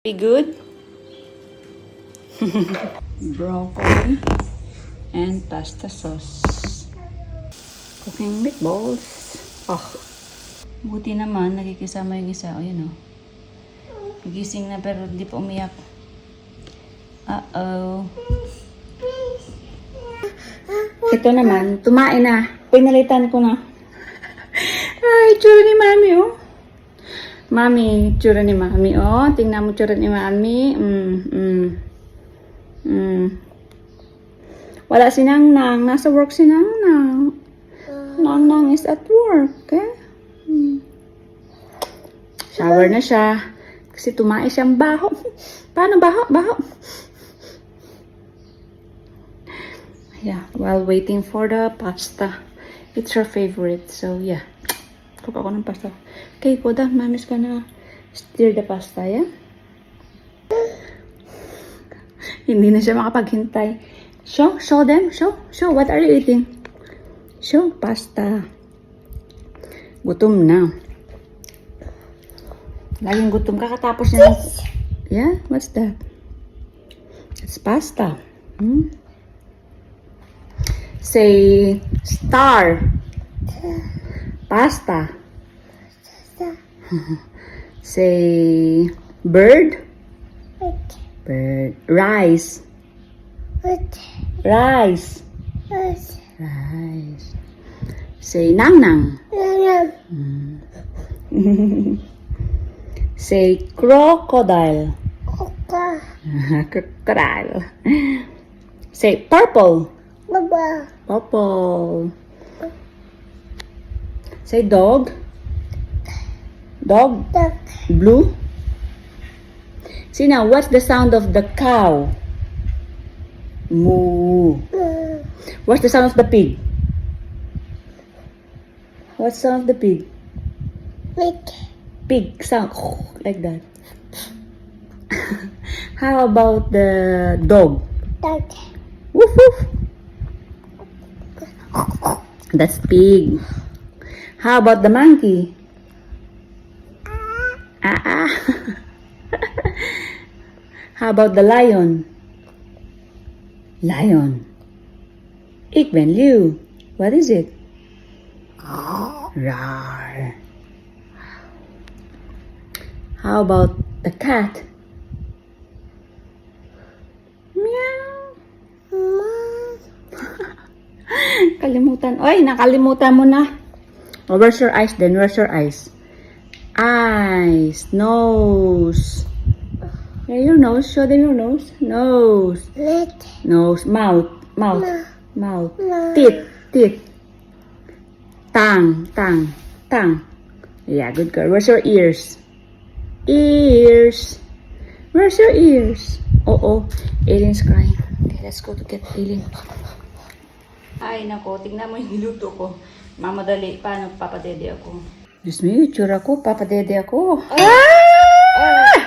Be good. Broccoli and pasta sauce. Cooking meatballs. Oh, buti naman nakikisama yung isa. O yun o. Gising na pero hindi pa umiyak. Uh-oh. Ito naman, tumain na. Pinalitan ko na. Ay, tsura ni Mami oh. Mami, tsura ni Mami oh. Tingnan mo tsura ni Mami. Wala si Nang-Nang. Nasa work si Nang-Nang. Nang-Nang is at work. Okay? Shower na siya. Kasi tumae siyang baho. Paano baho? Baho. Yeah, while waiting for the pasta. It's her favorite. So, yeah. Cook ako ng pasta. Okay, Koda. Mami's gonna stir the pasta, yeah? Hindi na siya makapaghintay. Show them. Show. What are you eating? Show, pasta. Gutom na. Laging gutom kakatapos niya. Yeah? What's that? It's pasta. Say star. Pasta. Say bird. Bird. Rice. Rice. Rice. Say Nang-Nang. Say crocodile. Crocodile. Say purple. Purple. Say dog. Dog. Blue. See now, what's the sound of the cow? Moo. What's the sound of the pig? What's the sound of the pig? Pig sound like that. How about the dog? Woof woof. That's pig. How about the monkey? Ah. How about the lion? Lion. Ik ben Liu. What is it? Rawr. How about the cat? Meow. Kalimutan. Oy, nakalimutan mo na. Oh, where's your eyes then? Where's your eyes? Eyes. Nose. Yeah, your nose. Show them your nose. Nose. Nose. Mouth. Mouth. Teeth. Tongue. Yeah, good girl. Where's your ears? Ears. Where's your ears? Oh. Aiden's crying. Okay, let's go to get Aiden. Ay, nako. Tingnan mo yung niluto ko. Mamadali. Paano papadede ako? Diyos mo, yung tsura ko. Papadede ako. Ah!